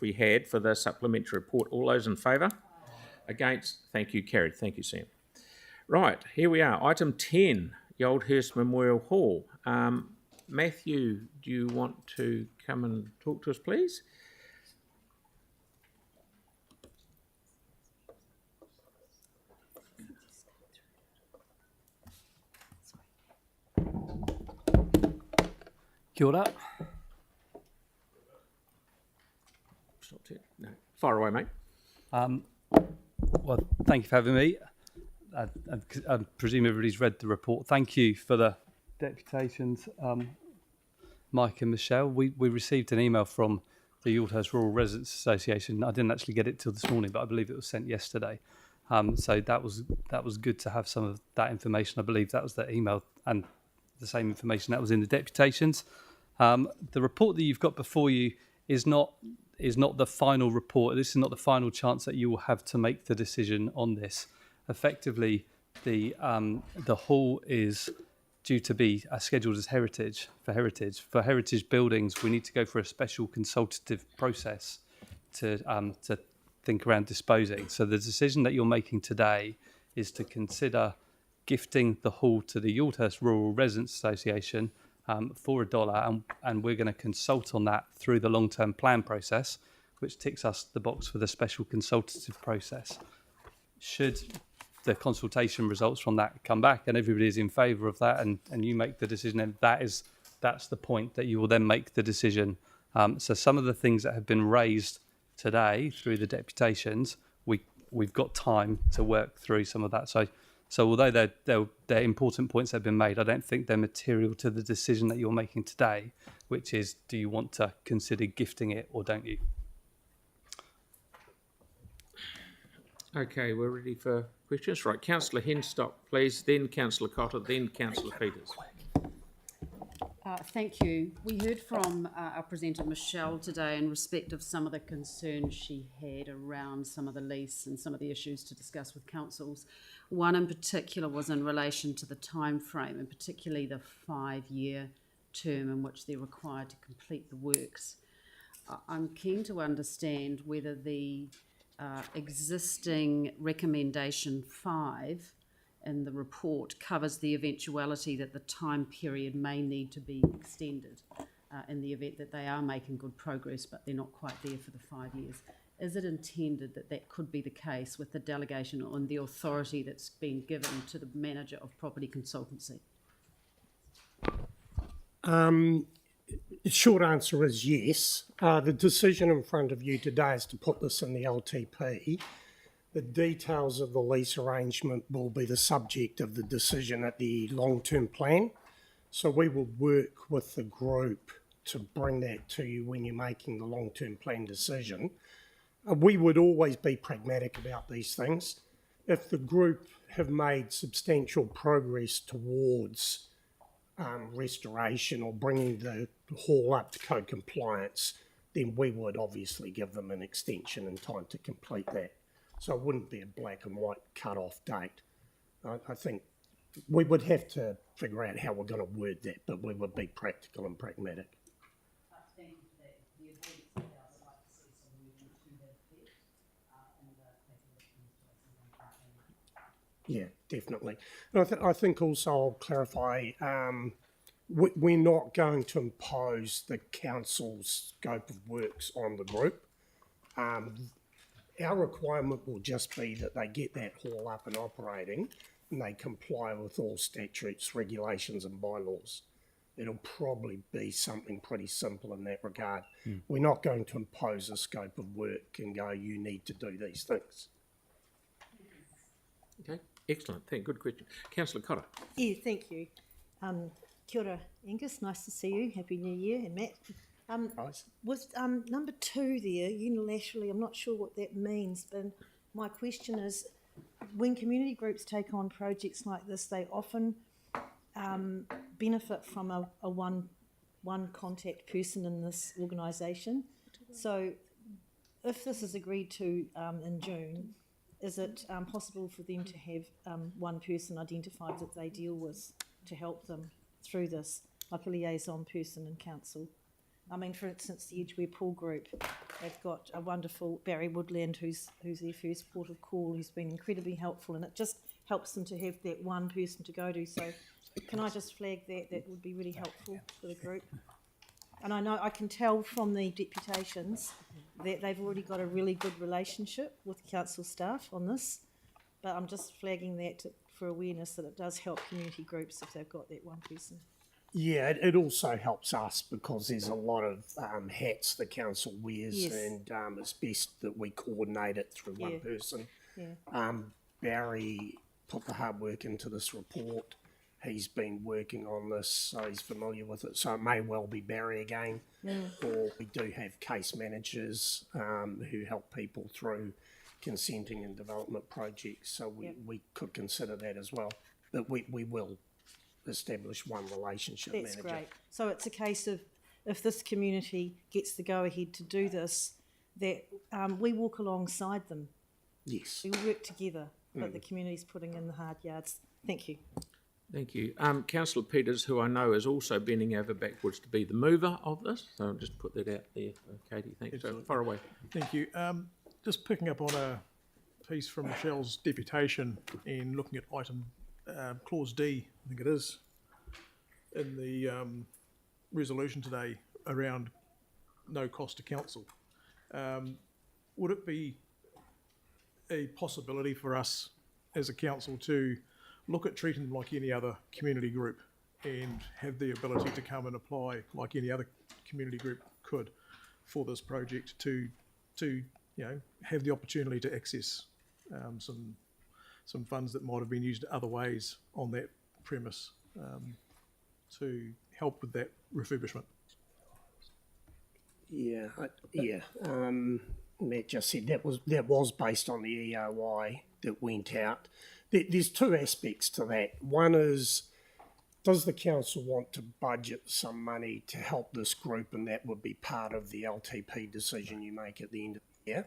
we had for the supplementary report. All those in favour? Against? Thank you, carried. Thank you, Sam. Right, here we are. Item 10, Yaldhurst Memorial Hall. Matthew, do you want to come and talk to us, please? Kia ora. No. Fire away, mate. Well, thank you for having me. I presume everybody's read the report. Thank you for the deputations, Mike and Michelle. We received an email from the Yaldhurst Rural Residents Association. I didn't actually get it till this morning, but I believe it was sent yesterday. So that was good to have some of that information. I believe that was the email and the same information that was in the deputations. The report that you've got before you is not the final report. This is not the final chance that you will have to make the decision on this. Effectively, the hall is due to be scheduled as heritage. For heritage buildings, we need to go for a special consultative process to think around disposing. So the decision that you're making today is to consider gifting the hall to the Yaldhurst Rural Residents Association for $1, and we're going to consult on that through the long-term plan process, which ticks us the box for the special consultative process. Should the consultation results from that come back and everybody is in favour of that, and you make the decision, and that's the point that you will then make the decision. So some of the things that have been raised today through the deputations, we've got time to work through some of that. So although they're important points that have been made, I don't think they're material to the decision that you're making today, which is, do you want to consider gifting it or don't you? Okay, we're ready for questions. Right, Councillor Henstock, please, then Councillor Cotter, then Councillor Peters. Thank you. We heard from our presenter Michelle today in respect of some of the concerns she had around some of the lease and some of the issues to discuss with councils. One in particular was in relation to the time frame, and particularly the 5-year term in which they're required to complete the works. I'm keen to understand whether the existing recommendation 5 in the report covers the eventuality that the time period may need to be extended in the event that they are making good progress but they're not quite there for the 5 years. Is it intended that that could be the case with the delegation on the authority that's been given to the manager of property consultancy? The short answer is yes. The decision in front of you today is to put this in the LTP. The details of the lease arrangement will be the subject of the decision at the long-term plan. So we will work with the group to bring that to you when you're making the long-term plan decision. We would always be pragmatic about these things. If the group have made substantial progress towards restoration or bringing the hall up to code compliance, then we would obviously give them an extension in time to complete that. So it wouldn't be a black and white cut-off date. I think we would have to figure out how we're going to word that, but we would be practical and pragmatic. Yeah, definitely. And I think also I'll clarify, we're not going to impose the council's scope of works on the group. Our requirement will just be that they get that hall up and operating and they comply with all statutes, regulations and bylaws. It'll probably be something pretty simple in that regard. We're not going to impose a scope of work and go, you need to do these things. Okay, excellent. Good question. Councillor Cotter. Yeah, thank you. Kia ora, Angus. Nice to see you. Happy New Year. And Matt. Nice. Was number 2 there, unilaterally, I'm not sure what that means, but my question is, when community groups take on projects like this, they often benefit from a one contact person in this organisation. So if this is agreed to in June, is it possible for them to have one person identified that they deal with to help them through this, like a liaison person in council? I mean, for instance, the Edgeware Pool Group, They've got a wonderful Barry Woodland who's their first port of call, who's been incredibly helpful, and it just helps them to have that one person to go to. So can I just flag that? That would be really helpful for the group. And I know I can tell from the deputations that they've already got a really good relationship with council staff on this, but I'm just flagging that for awareness that it does help community groups if they've got that one person. Yeah, it also helps us because there's a lot of hats the council wears, Yes. and it's best that we coordinate it through one Yeah. person. Yeah. Barry put the hard work into this report. He's been working on this, so he's familiar with it. So it may well be Barry again, or we do have case managers who help people through consenting and development projects. So we could consider that as well. But we will establish one relationship That's manager. great. So it's a case of if this community gets the go-ahead to do this, that we walk alongside them. Yes. We work together, but the community's putting in the hard yards. Thank you. Thank you. Councillor Peters, who I know is also bending over backwards to be the mover of this, so I'll just put that out there. Katie, thanks. So far away. Thank you. Just picking up on a piece from Michelle's deputation and looking at item clause D, I think it is, in the resolution today around no cost to council. Would it be a possibility for us as a council to look at treating them like any other community group and have the ability to come and apply like any other community group could for this project to have the opportunity to access some funds that might have been used other ways on that premise to help with that refurbishment? Yeah. Matt just said that was based on the EOI that went out. There's two aspects to that. One is, does the council want to budget some money to help this group, and that would be part of the LTP decision you make at the end of the year.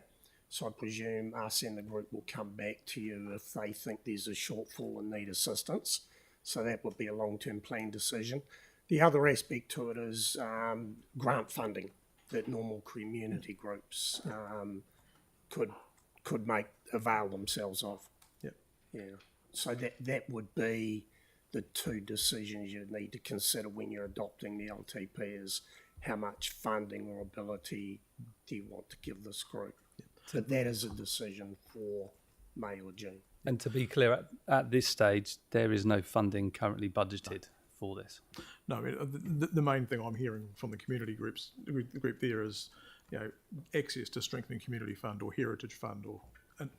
So I presume us and the group will come back to you if they think there's a shortfall and need assistance. So that would be a long-term plan decision. The other aspect to it is grant funding that normal community groups could avail themselves of. Yeah, so that would be the two decisions you need to consider when you're adopting the LTP is how much funding or ability do you want to give this group. But that is a decision for May or June. And to be clear, at this stage, there is no funding currently budgeted for this. No, I mean, the main thing I'm hearing from the community groups, the group there is, access to strengthening community fund or heritage fund or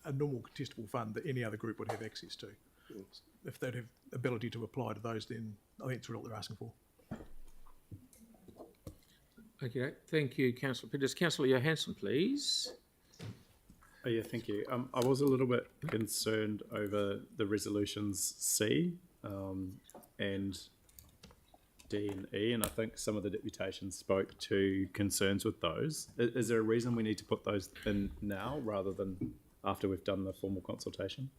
a normal contestable fund that any other group would have access to. If they'd have ability to apply to those, then I think it's what they're asking for. Okay, thank you, Councillor Peters. Councillor Johansson, please. Oh, yeah, thank you. I was a little bit concerned over the resolutions C and D and E, and I think some of the deputations spoke to concerns with those. Is there a reason we need to put those in now rather than after we've done the formal consultation?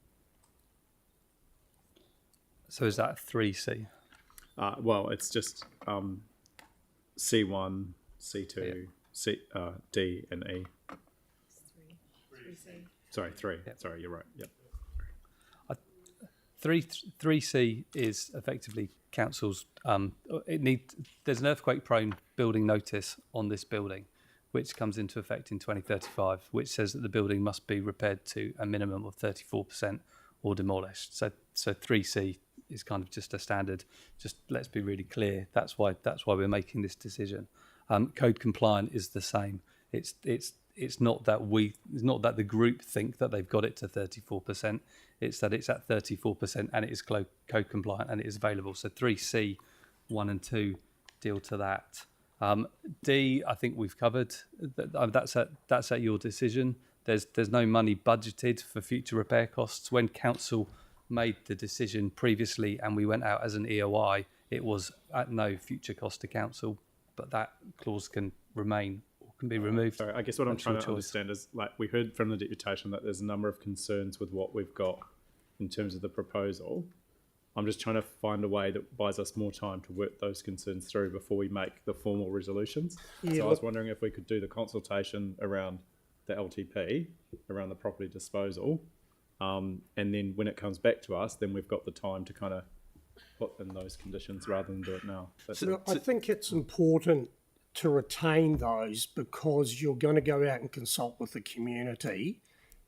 So is that 3C? Well, it's just C1, C2, D and E. Sorry, 3. Yep. Sorry, you're right. Yep. 3C is effectively council's. There's an earthquake-prone building notice on this building, which comes into effect in 2035, which says that the building must be repaired to a minimum of 34% or demolished. So 3C is kind of just a standard. Just let's be really clear. That's why we're making this decision. Code compliant is the same. It's not that the group think that they've got it to 34%. It's that it's at 34% and it is code compliant and it is available. So 3C, 1 and 2 deal to that. D, I think we've covered. That's at your decision. There's no money budgeted for future repair costs. When council made the decision previously and we went out as an EOI, it was at no future cost to council, but that clause can remain or can be removed. Sorry, I guess what I'm trying to understand is, like, we heard from the deputation that there's a number of concerns with what we've got in terms of the proposal. I'm just trying to find a way that buys us more time to work those concerns through before we make the formal resolutions. Yeah, So I was wondering if we could do the consultation around the LTP, around the property disposal, and then when it comes back to us, then we've got the time to kind of put in those conditions rather than do it now. Look, I think it's important to retain those because you're going to go out and consult with the community,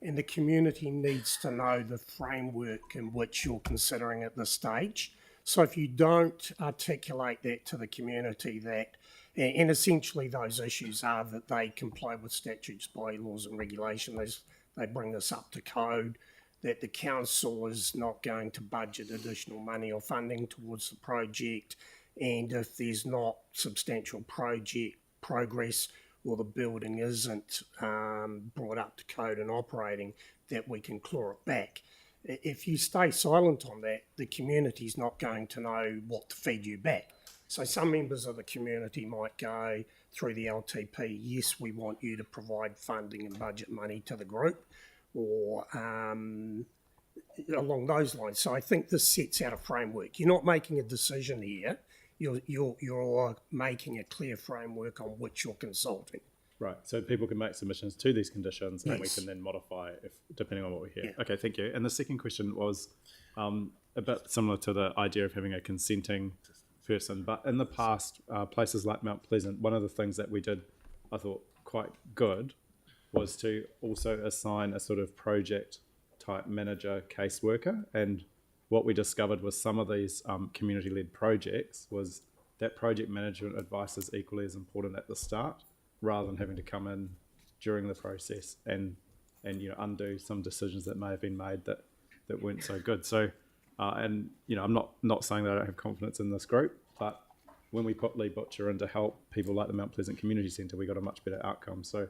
and the community needs to know the framework in which you're considering at this stage. So if you don't articulate that to the community, that, and essentially those issues are that they comply with statutes, bylaws and regulations, they bring this up to code, that the council is not going to budget additional money or funding towards the project, and if there's not substantial project progress or the building isn't brought up to code and operating, that we can claw it back. If you stay silent on that, the community's not going to know what to feed you back. So some members of the community might go through the LTP, yes, we want you to provide funding and budget money to the group, or along those lines. So I think this sets out a framework. You're not making a decision here. You're making a clear framework on which you're consulting. Right, so people can make submissions to these conditions and we Yes. can then modify if depending on what we hear. Yeah. Okay, thank you. And the second question was a bit similar to the idea of having a consenting person, but in the past, places like Mount Pleasant, one of the things that we did, I thought, quite good was to also assign a sort of project type manager caseworker. And what we discovered with some of these community-led projects was that project management advice is equally as important at the start, rather than having to come in during the process and undo some decisions that may have been made that weren't so good. So, I'm not saying that I don't have confidence in this group, but when we put Lee Butcher in to help people like the Mount Pleasant Community Centre, we got a much better outcome. So,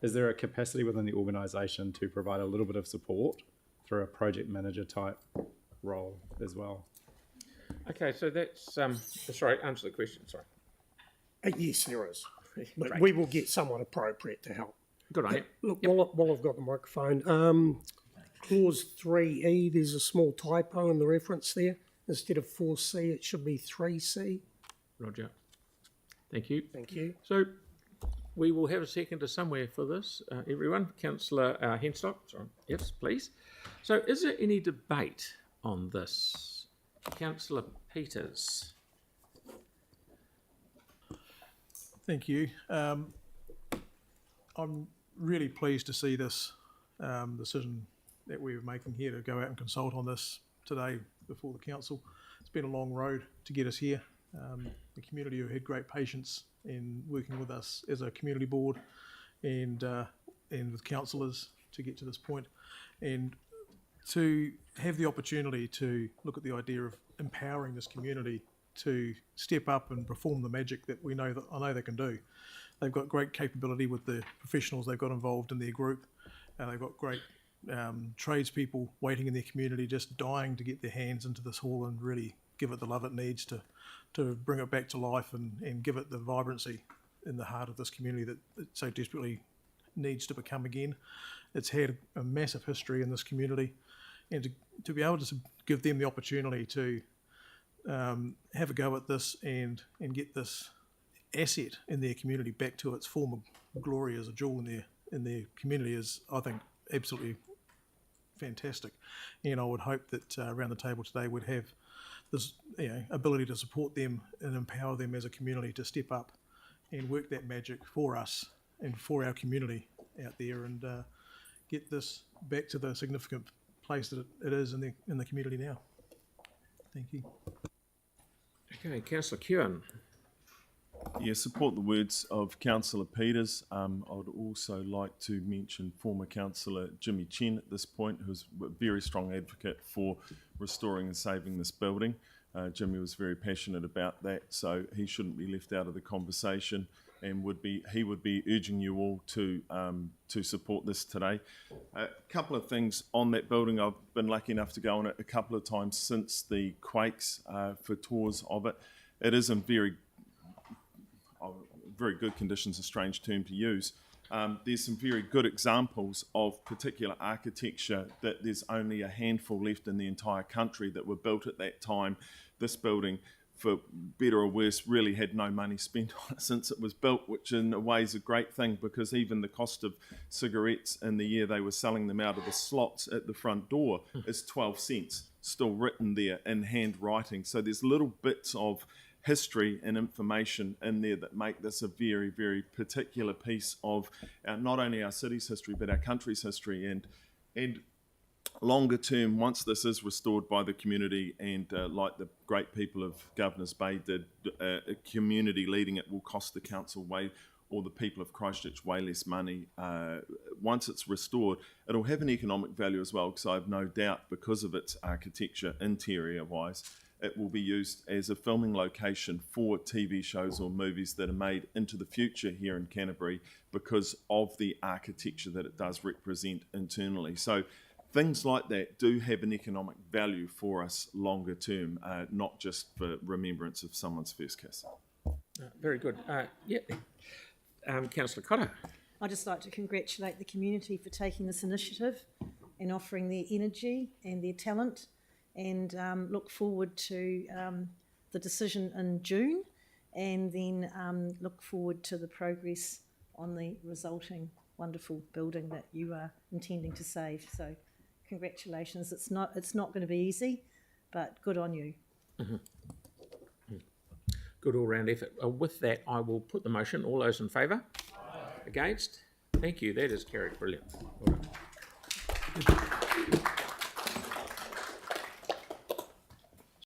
is there a capacity within the organisation to provide a little bit of support through a project manager type role as well? Okay, so that's sorry, answer the question. Sorry. Yes, there is. But Great. we will get someone appropriate to help. Good on you. Look, while I've got the microphone, clause 3E, there's a small typo in the reference there. Instead of 4C, it should be 3C. Roger. Thank you. Thank you. So we will have a seconder somewhere for this, everyone. Councillor Henstock, sorry. Yes, please. So is there any debate on this? Councillor Peters. Thank you. I'm really pleased to see this decision that we're making here to go out and consult on this today before the council. It's been a long road to get us here. The community have had great patience in working with us as a community board and with councillors to get to this point, and to have the opportunity to look at the idea of empowering this community to step up and perform the magic that I know they can do. They've got great capability with the professionals they've got involved in their group, and they've got great tradespeople waiting in their community, just dying to get their hands into this hall and really give it the love it needs to bring it back to life and give it the vibrancy in the heart of this community that it so desperately needs to become again. It's had a massive history in this community, and to be able to give them the opportunity to have a go at this and get this asset in their community back to its former glory as a jewel in their community is, I think, absolutely fantastic. And I would hope that around the table today we'd have this ability to support them and empower them as a community to step up and work that magic for us and for our community out there, and get this back to the significant place that it is in the community now. Thank you. Okay, Councillor Kewen. Yeah, support the words of Councillor Peters. I would also like to mention former Councillor Jimmy Chen at this point, who's a very strong advocate for restoring and saving this building. Jimmy was very passionate about that, so he shouldn't be left out of the conversation, and he would be urging you all to support this today. A couple of things on that building. I've been lucky enough to go on it a couple of times since the quakes for tours of it. It is in very good conditions, a strange term to use, There's some very good examples of particular architecture that there's only a handful left in the entire country that were built at that time. This building, for better or worse, really had no money spent on it since it was built, which in a way is a great thing, because even the cost of cigarettes in the year they were selling them out of the slots at the front door is 12 cents, still written there in handwriting. So there's little bits of history and information in there that make this a very, very particular piece of not only our city's history, but our country's history. And longer term, once this is restored by the community, and like the great people of Governor's Bay did, a community leading it will cost the council way, or the people of Christchurch, way less money. Once it's restored, it'll have an economic value as well, because I have no doubt, because of its architecture interior-wise, it will be used as a filming location for TV shows or movies that are made into the future here in Canterbury, because of the architecture that it does represent internally. So things like that do have an economic value for us longer term, not just for remembrance of someone's first kiss. Very good. Councillor Cotter. I'd just like to congratulate the community for taking this initiative and offering their energy and their talent, and look forward to the decision in June, and then look forward to the progress on the resulting wonderful building that you are intending to save. So congratulations. It's not going to be easy, but good on you. Good all-round effort. With that, I will put the motion. All those in favour? Against? Thank you. That is carried. Brilliant. Well done.